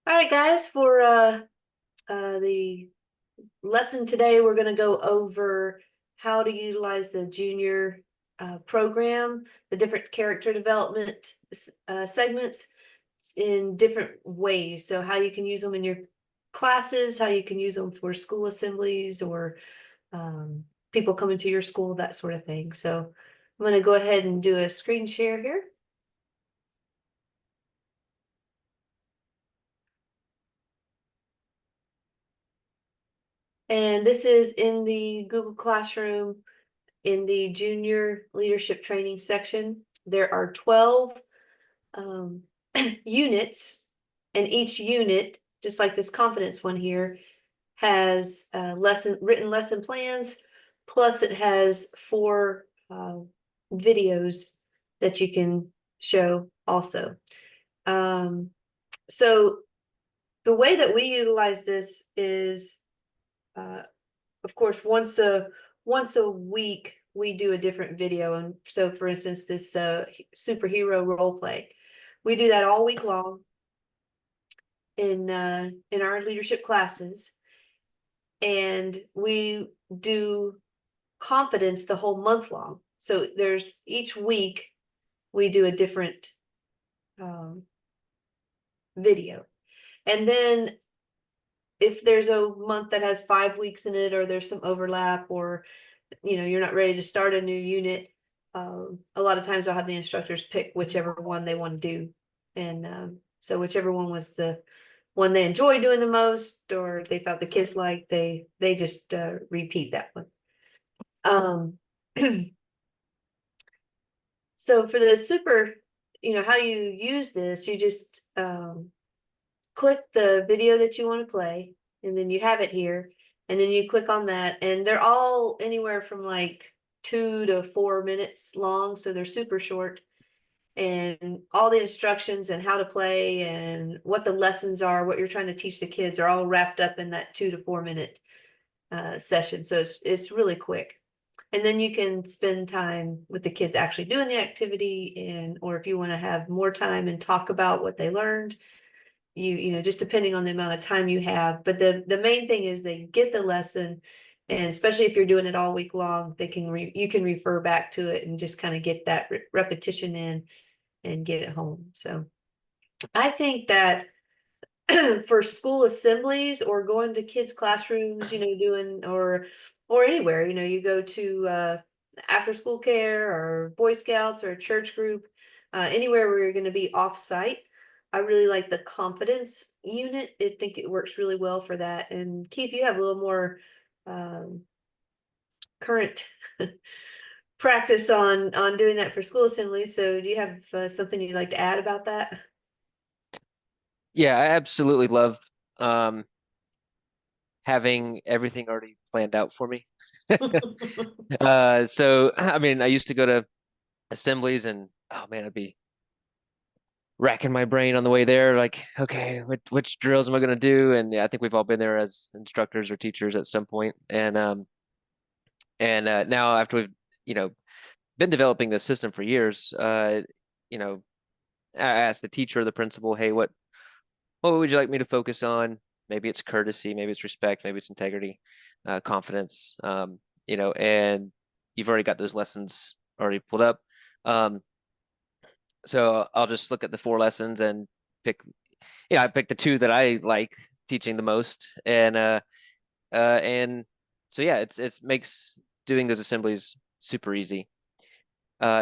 All right, guys, for the lesson today, we're going to go over how to utilize the junior program, the different character development segments in different ways. So how you can use them in your classes, how you can use them for school assemblies or people coming to your school, that sort of thing. So I'm going to go ahead and do a screen share here. And this is in the Google Classroom in the junior leadership training section. There are 12 um, units, and each unit, just like this confidence one here, has written lesson plans, plus it has 4 videos that you can show also. So the way that we utilize this is of course, once a week we do a different video. And so for instance, this superhero role play, we do that all week long in our leadership classes. And we do confidence the whole month long. So there's each week we do a different video. And then if there's a month that has 5 weeks in it, or there's some overlap, or you're not ready to start a new unit, a lot of times I'll have the instructors pick whichever one they want to do. And so whichever one was the one they enjoy doing the most, or they thought the kids liked, they just repeat that one. So for the super, how you use this, you just click the video that you want to play, and then you have it here, and then you click on that, and they're all anywhere from like 2 to 4 minutes long, so they're super short. And all the instructions and how to play and what the lessons are, what you're trying to teach the kids, are all wrapped up in that 2 to 4 minute session. So it's really quick. And then you can spend time with the kids actually doing the activity, or if you want to have more time and talk about what they learned, just depending on the amount of time you have. But the main thing is they get the lesson, and especially if you're doing it all week long, you can refer back to it and just kind of get that repetition in and get it home. So I think that for school assemblies or going to kids' classrooms, doing or anywhere, you go to after school care or Boy Scouts or a church group, anywhere where you're going to be off site. I really like the confidence unit. I think it works really well for that. And Keith, you have a little more current practice on doing that for school assemblies. So do you have something you'd like to add about that? Yeah, I absolutely love having everything already planned out for me. So I mean, I used to go to assemblies and oh man, I'd be racking my brain on the way there, like, okay, which drills am I gonna do? And yeah, I think we've all been there as instructors or teachers at some point. And now after we've, you know, been developing this system for years, you know, I asked the teacher or the principal, hey, what would you like me to focus on? Maybe it's courtesy, maybe it's respect, maybe it's integrity, confidence, and you've already got those lessons already pulled up. So I'll just look at the 4 lessons and pick, I picked the 2 that I like teaching the most. And so yeah, it makes doing those assemblies super easy.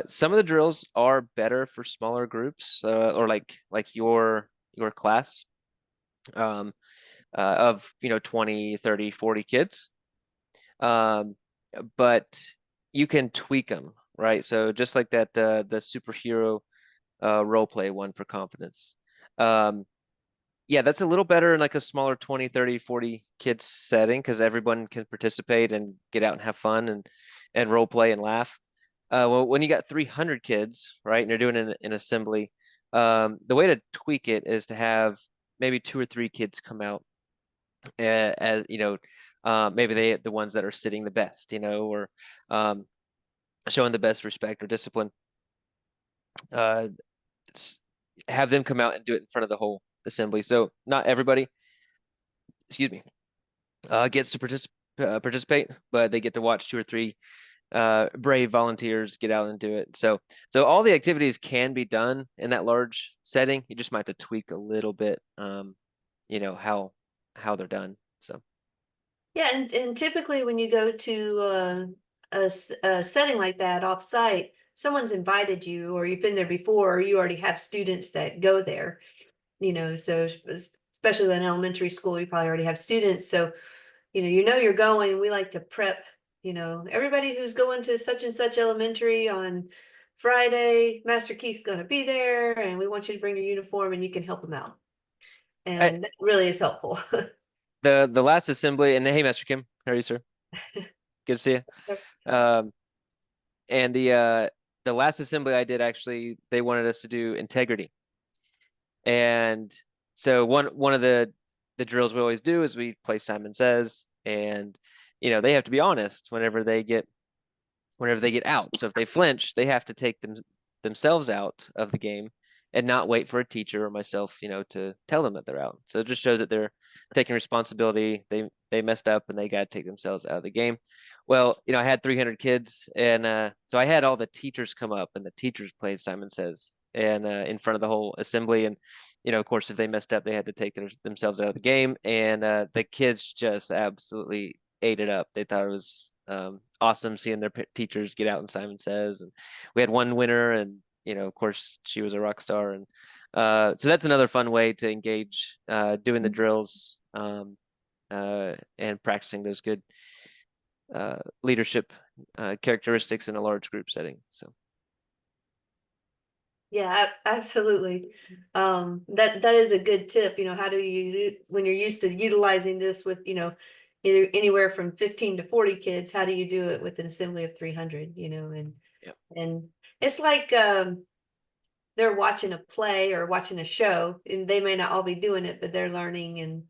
Some of the drills are better for smaller groups, or like your class. Um, of 20, 30, 40 kids. Um, but you can tweak them, right? So just like that, the superhero role play one for confidence. Um, yeah, that's a little better in like a smaller 20, 30, 40 kids setting because everyone can participate and get out and have fun and role play and laugh. Well, when you got 300 kids, right, and you're doing an assembly, the way to tweak it is to have maybe 2 or 3 kids come out as maybe the ones that are sitting the best, or um, showing the best respect or discipline. uh, have them come out and do it in front of the whole assembly. So not everybody, excuse me, gets to participate, but they get to watch 2 or 3 brave volunteers get out and do it. So all the activities can be done in that large setting. You just might have to tweak a little bit, how they're done. So Yeah, and typically when you go to a setting like that off-site, someone's invited you, or you've been there before, or you already have students that go there. So especially in elementary school, you probably already have students. So, you're going. We like to prep, everybody who's going to such and such elementary on Friday, Master Keith's going to be there, and we want you to bring your uniform and you can help them out. I, And that really is helpful. the last assembly, and hey, Master Kim, how are you, sir? Good to see you. And the last assembly I did, actually, they wanted us to do integrity. And so one of the drills we always do is we play Simon Says, and they have to be honest whenever they get out. So if they flinch, they have to take themselves out of the game and not wait for a teacher or myself, to tell them that they're out. So it just shows that they're taking responsibility. They messed up and they got to take themselves out of the game. Well, I had 300 kids, and so I had all the teachers come up, and the teachers played Simon Says, and in front of the whole assembly. And of course, if they messed up, they had to take themselves out of the game. And the kids just absolutely ate it up. They thought it was awesome seeing their teachers get out in Simon Says. And we had one winner, and of course, she was a rock star. And so that's another fun way to engage, doing the drills, and practicing those good leadership characteristics in a large group setting. So Yeah, absolutely. That is a good tip. How do you, when you're used to utilizing this with, either anywhere from 15 to 40 kids, how do you do it with an assembly of 300, yeah. and it's like, they're watching a play or watching a show, and they may not all be doing it, but they're learning. And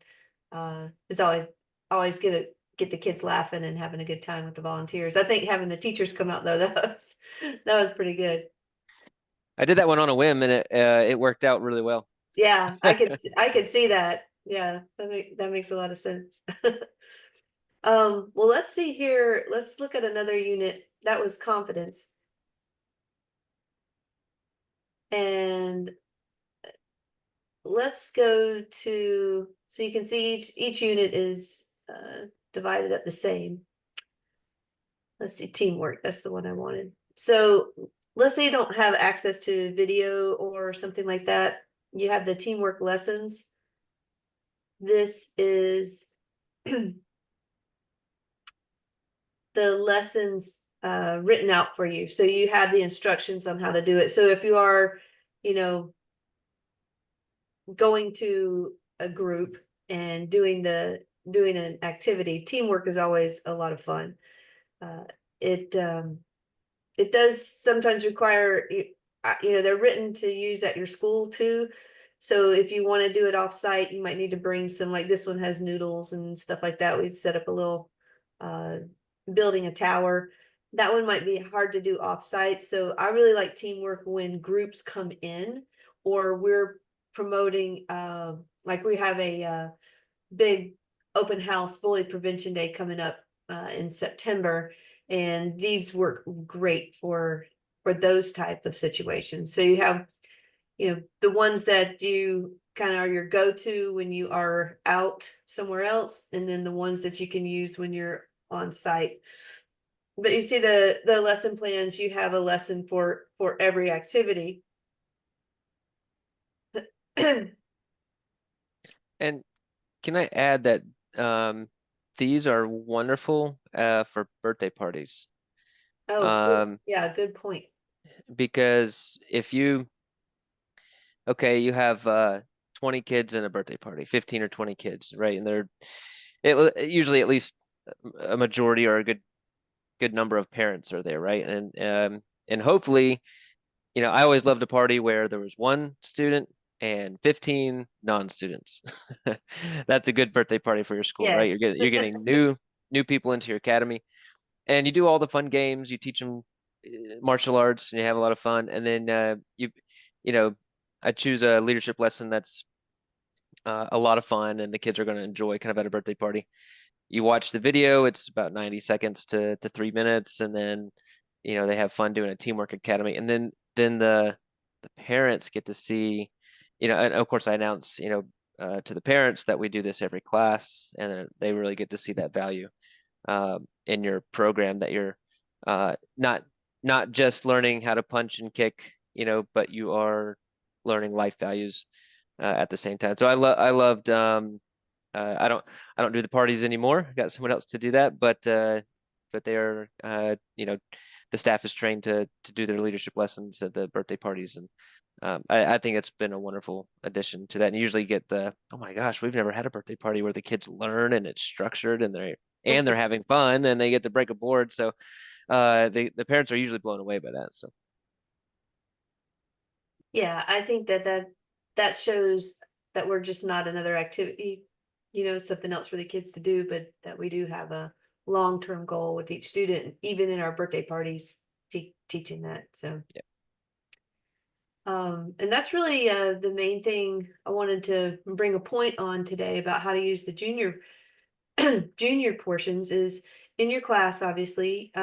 it's always get the kids laughing and having a good time with the volunteers. I think having the teachers come out though, that was pretty good. I did that one on a whim, and it worked out really well. Yeah, I could see that. Yeah, that makes a lot of sense. Well, let's see here. Let's look at another unit. That was confidence. And let's go to, so you can see each unit is divided up the same. Let's see, teamwork. That's the one I wanted. So let's say you don't have access to video or something like that. You have the teamwork lessons. This is the lessons written out for you. So you have the instructions on how to do it. So if you are, going to a group and doing an activity, teamwork is always a lot of fun. It it does sometimes require, they're written to use at your school too. So if you want to do it off site, you might need to bring some, like this one has noodles and stuff like that. We set up a little uh building a tower. That one might be hard to do off site. So I really like teamwork when groups come in, or we're promoting, like we have a big open house bully prevention day coming up in September, and these work great for those type of situations. So you have, the ones that you kind of are your go-to when you are out somewhere else, and then the ones that you can use when you're on site. But you see the lesson plans, you have a lesson for every activity. And can I add that these are wonderful for birthday parties? Oh, yeah, good point. Because if you you have 20 kids in a birthday party, 15 or 20 kids, right? And usually at least a majority or a good number of parents are there, right? And hopefully, I always loved a party where there was one student and 15 non-students. That's a good birthday party for your school, right? Yes. You're getting new people into your academy, and you do all the fun games. You teach them martial arts, and you have a lot of fun. And then you know, I choose a leadership lesson that's a lot of fun, and the kids are going to enjoy kind of at a birthday party. You watch the video, it's about 90 seconds to 3 minutes, and then they have fun doing a teamwork academy, and then the parents get to see, and of course I announce to the parents that we do this every class, and they really get to see that value in your program, that you're not just learning how to punch and kick, but you are learning life values at the same time. So I loved I don't do the parties anymore. I got someone else to do that, but they are the staff is trained to do their leadership lessons at the birthday parties, and I think it's been a wonderful addition to that. And you usually get oh my gosh, we've never had a birthday party where the kids learn and it's structured and they're having fun and they get to break a board. So the parents are usually blown away by that. So Yeah, I think that shows that we're just not another activity, something else for the kids to do, but that we do have a long-term goal with each student, even in our birthday parties, teaching that. So, yeah. And that's really the main thing I wanted to bring a point on today about how to use the junior portions is in your class, obviously.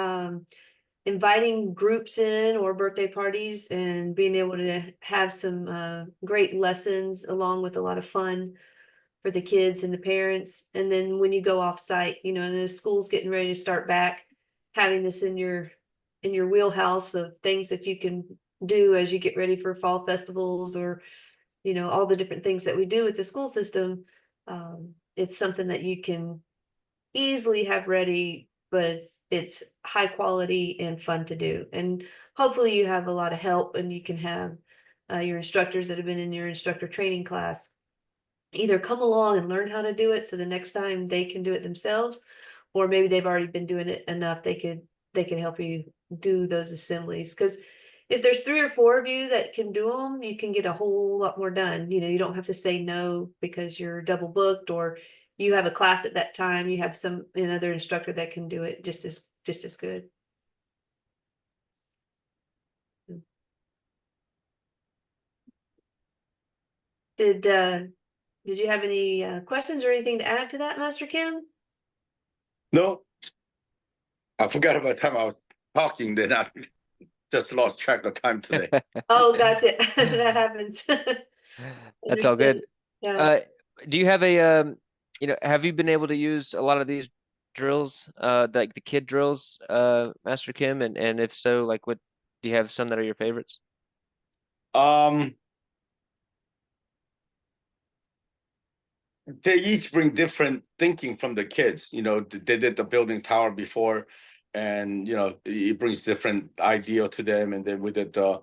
Inviting groups in or birthday parties and being able to have some great lessons along with a lot of fun for the kids and the parents. And then when you go off site, and the school's getting ready to start back, having this in your wheelhouse of things that you can do as you get ready for fall festivals or all the different things that we do with the school system. It's something that you can easily have ready, but it's high quality and fun to do. And hopefully you have a lot of help, and you can have your instructors that have been in your instructor training class either come along and learn how to do it so the next time they can do it themselves, or maybe they've already been doing it enough they can help you do those assemblies. Because if there's 3 or 4 of you that can do them, you can get a whole lot more done. You don't have to say no because you're double booked, or you have a class at that time, you have another instructor that can do it just as good. Did you have any questions or anything to add to that, Master Kim? No, I forgot about time I was talking, then I just lost track of time today. Oh, gotcha. That happens. That's all good. Yeah. Do you have have you been able to use a lot of these drills, like the kid drills, Master Kim? And if so, like what do you have some that are your favorites? They each bring different thinking from the kids. They did the building tower before, and it brings different idea to them. And then we did the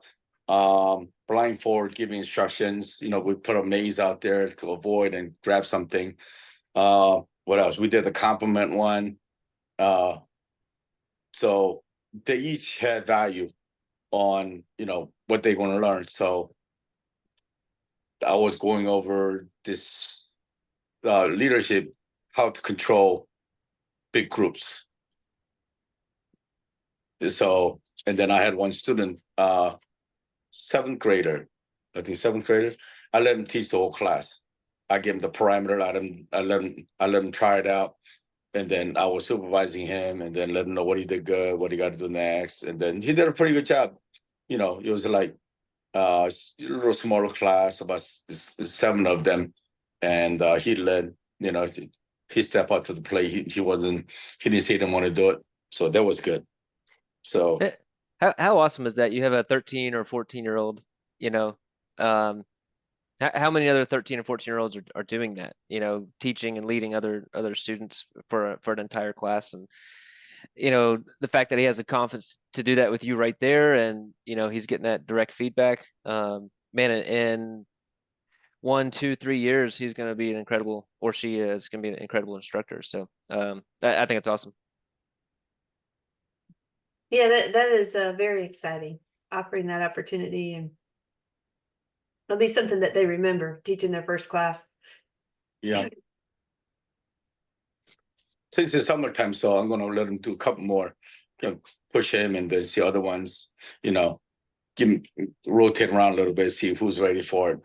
blindfold giving instructions. We put a maze out there to avoid and grab something. What else? We did the compliment one. So they each had value on what they're going to learn. So I was going over this leadership, how to control big groups. So, and then I had one student, 7th grader, I think 7th grader. I let him teach the whole class. I gave him the parameter. I let him try it out, and then I was supervising him, and then let him know what he did good, what he got to do next, and then he did a pretty good job. It was like a little smaller class, about 7 of them, and he led. He stepped out to the plate. He didn't say he didn't want to do it, so that was good. So how awesome is that? You have a 13 or 14-year-old, how many other 13 or 14-year-olds are doing that, teaching and leading other students for an entire class. And the fact that he has the confidence to do that with you right there, and he's getting that direct feedback, man, in 1, 2, 3 years he's going to be an incredible, or she is going to be an incredible instructor. So I think it's awesome. Yeah, that is very exciting, offering that opportunity, and it'll be something that they remember, teaching their first class. Yeah. Since it's summertime, so I'm gonna let him do a couple more, push him, and then see other ones, give him, rotate around a little bit, see who's ready for it,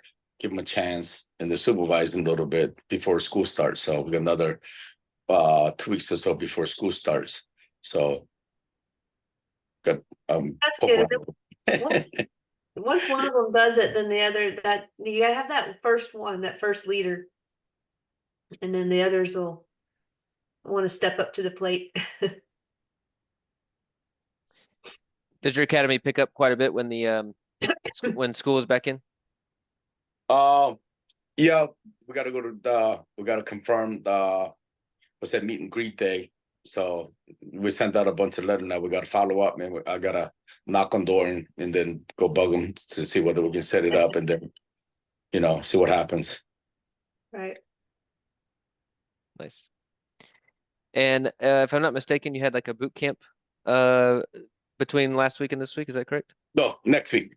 give them a chance and then supervise a little bit before school starts. So we got another 2 weeks or so before school starts. So got That's good. Once, once one of them does it, then the other, that you gotta have that first one, that first leader. And then the others will want to step up to the plate. Does your academy pick up quite a bit when the when school is back in? Yeah, we gotta go to we gotta confirm what's that meet and greet day. So we sent out a bunch of letters now. We gotta follow up, man. I gotta knock on door and then go bug them to see whether we can set it up and then, see what happens. Right. Nice. And if I'm not mistaken, you had like a boot camp between last week and this week. Is that correct? No, next week.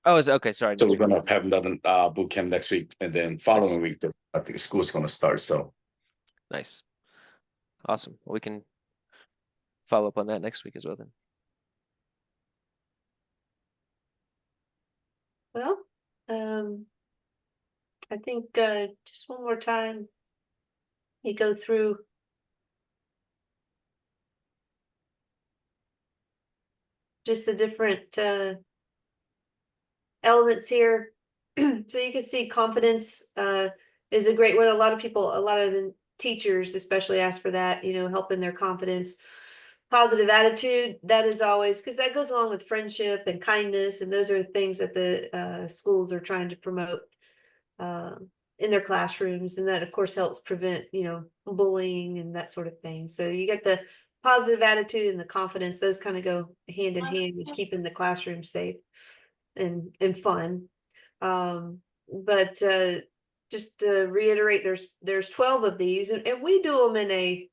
Oh, okay. Sorry. So we're gonna have another boot camp next week, and then following week, I think school's gonna start. So nice. Awesome. Well, we can follow up on that next week as well then. Well, I think just one more time, you go through just the different elements here. So you can see confidence is a great one. A lot of teachers especially ask for that, helping their confidence. Positive attitude, that is always, because that goes along with friendship and kindness, and those are things that the schools are trying to promote in their classrooms, and that of course helps prevent bullying and that sort of thing. So you get the positive attitude and the confidence, those kind of go hand in hand with keeping the classroom safe and fun. But just to reiterate, there's 12 of these, and we do them in a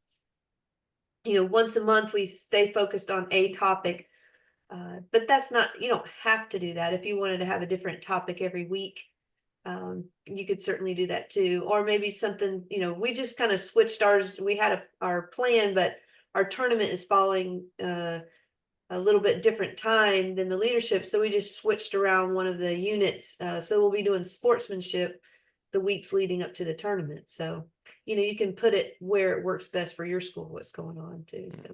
once a month. We stay focused on a topic, but that's not, you don't have to do that. If you wanted to have a different topic every week, you could certainly do that too. Or maybe something, we just kind of switched ours. We had our plan, but our tournament is following a little bit different time than the leadership, so we just switched around one of the units. So we'll be doing sportsmanship the weeks leading up to the tournament. So you can put it where it works best for your school, what's going on too. So,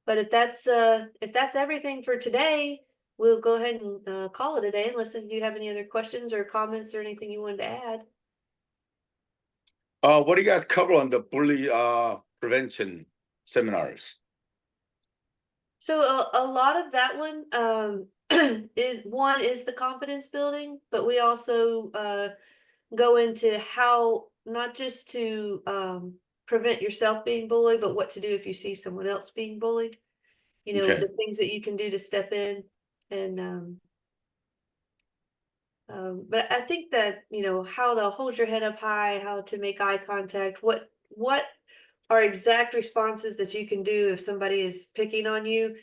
but if that's everything for today, we'll go ahead and call it a day, unless if you have any other questions or comments or anything you wanted to add. what do you guys cover on the bully prevention seminars? So a lot of that one is the confidence building, but we also go into how not just to prevent yourself being bullied, but what to do if you see someone else being bullied. Okay. The things that you can do to step in. And but I think that how to hold your head up high, how to make eye contact, what are exact responses that you can do if somebody is picking on you.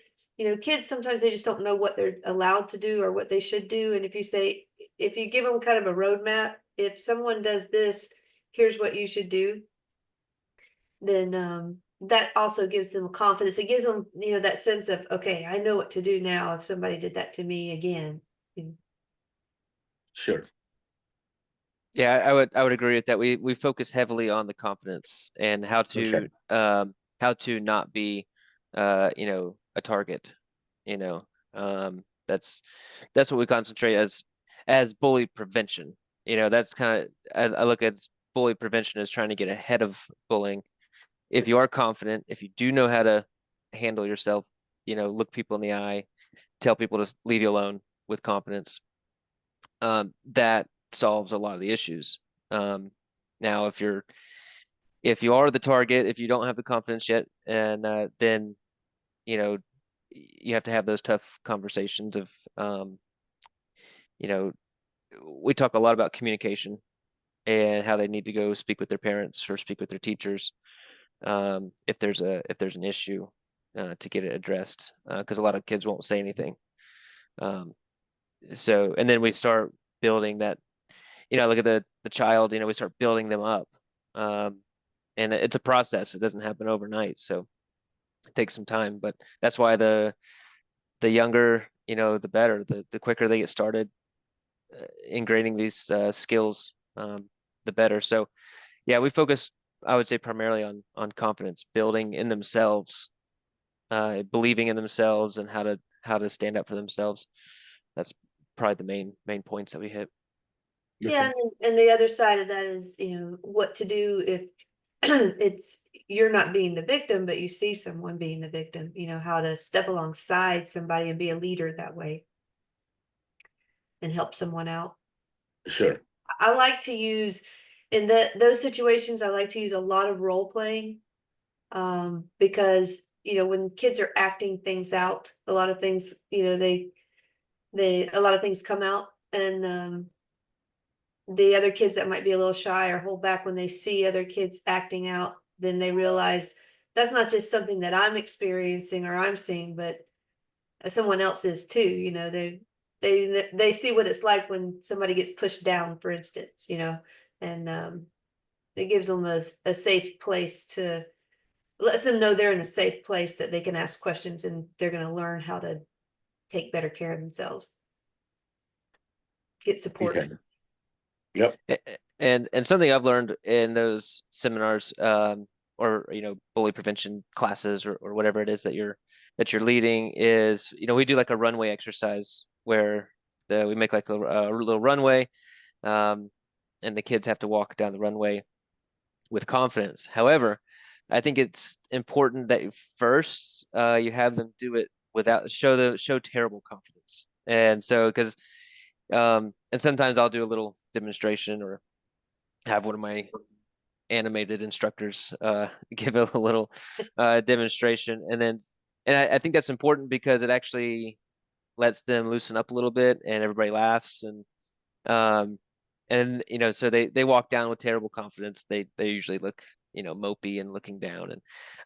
Kids sometimes they just don't know what they're allowed to do or what they should do. And if you give them kind of a roadmap, if someone does this, here's what you should do, then that also gives them confidence. It gives them, that sense of, okay, I know what to do now if somebody did that to me again. Sure. Yeah, I would agree with that. We focus heavily on the confidence and how to not be a target. That's what we concentrate as bully prevention. That's kind of, I look at bully prevention as trying to get ahead of bullying. If you are confident, if you do know how to handle yourself, look people in the eye, tell people to leave you alone with confidence, that solves a lot of the issues. Now, if you are the target, if you don't have the confidence yet, and then you have to have those tough conversations of we talk a lot about communication and how they need to go speak with their parents or speak with their teachers if there's an issue to get it addressed, because a lot of kids won't say anything. So, and then we start building that, look at the child, we start building them up. And it's a process. It doesn't happen overnight. So it takes some time, but that's why the younger you know, the better. The quicker they get started ingraining these skills, the better. So yeah, we focus, I would say, primarily on confidence, building in themselves, believing in themselves, and how to stand up for themselves. That's probably the main points that we hit. Yeah, and the other side of that is, you know, what to do if it's you're not being the victim, but you see someone being the victim, you know, how to step alongside somebody and be a leader that way and help someone out. Sure. I like to use in those situations, I like to use a lot of role playing. Because, you know, when kids are acting things out, a lot of things, you know, a lot of things come out, and the other kids that might be a little shy or hold back when they see other kids acting out, then they realize that's not just something that I'm experiencing or I'm seeing, but someone else is too. You know, they see what it's like when somebody gets pushed down, for instance, you know, and it gives them a safe place to lets them know they're in a safe place that they can ask questions and they're going to learn how to take better care of themselves, get support. Okay. Yep. And something I've learned in those seminars, or you know, bully prevention classes, or whatever it is that you're leading, is, you know, we do like a runway exercise where we make like a little runway, and the kids have to walk down the runway with confidence. However, I think it's important that first you have them do it without show terrible confidence. And so, because and sometimes I'll do a little demonstration or have one of my animated instructors give a little demonstration, and I think that's important because it actually lets them loosen up a little bit and everybody laughs, um and you know, so they walk down with terrible confidence. They usually look, you know, mopey and looking down,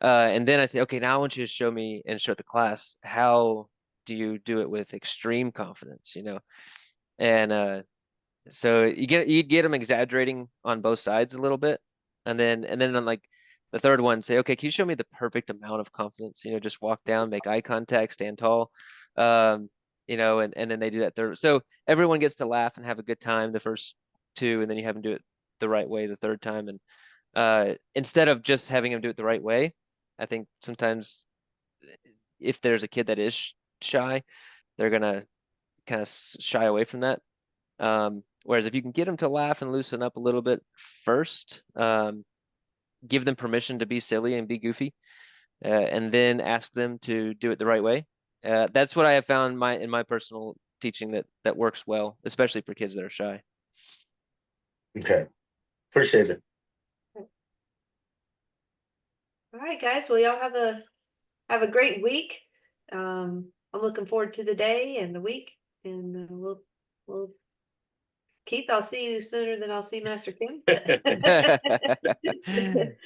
and then I say, okay, now I want you to show me and show the class, how do you do it with extreme confidence, you know? And so you get them exaggerating on both sides a little bit, and then on like the third one, say, okay, can you show me the perfect amount of confidence? You know, just walk down, make eye contact, stand tall, you know, and then they do that third. So everyone gets to laugh and have a good time the first two, and then you have them do it the right way the third time. And instead of just having them do it the right way, I think sometimes if there's a kid that is shy, they're gonna kind of shy away from that. Whereas if you can get them to laugh and loosen up a little bit first, give them permission to be silly and be goofy, and then ask them to do it the right way. That's what I have found in my personal teaching that works well, especially for kids that are shy. Okay. Appreciate it. All right, guys. Well, y'all have a great week. I'm looking forward to the day and the week, and we'll Keith, I'll see you sooner than I'll see Master Kim. See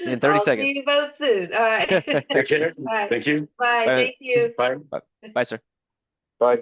you in 30 I'll seconds. see you both soon. All right. Take care. All right. Thank you. Bye. Bye. Thank you. Bye. Bye, sir. Bye.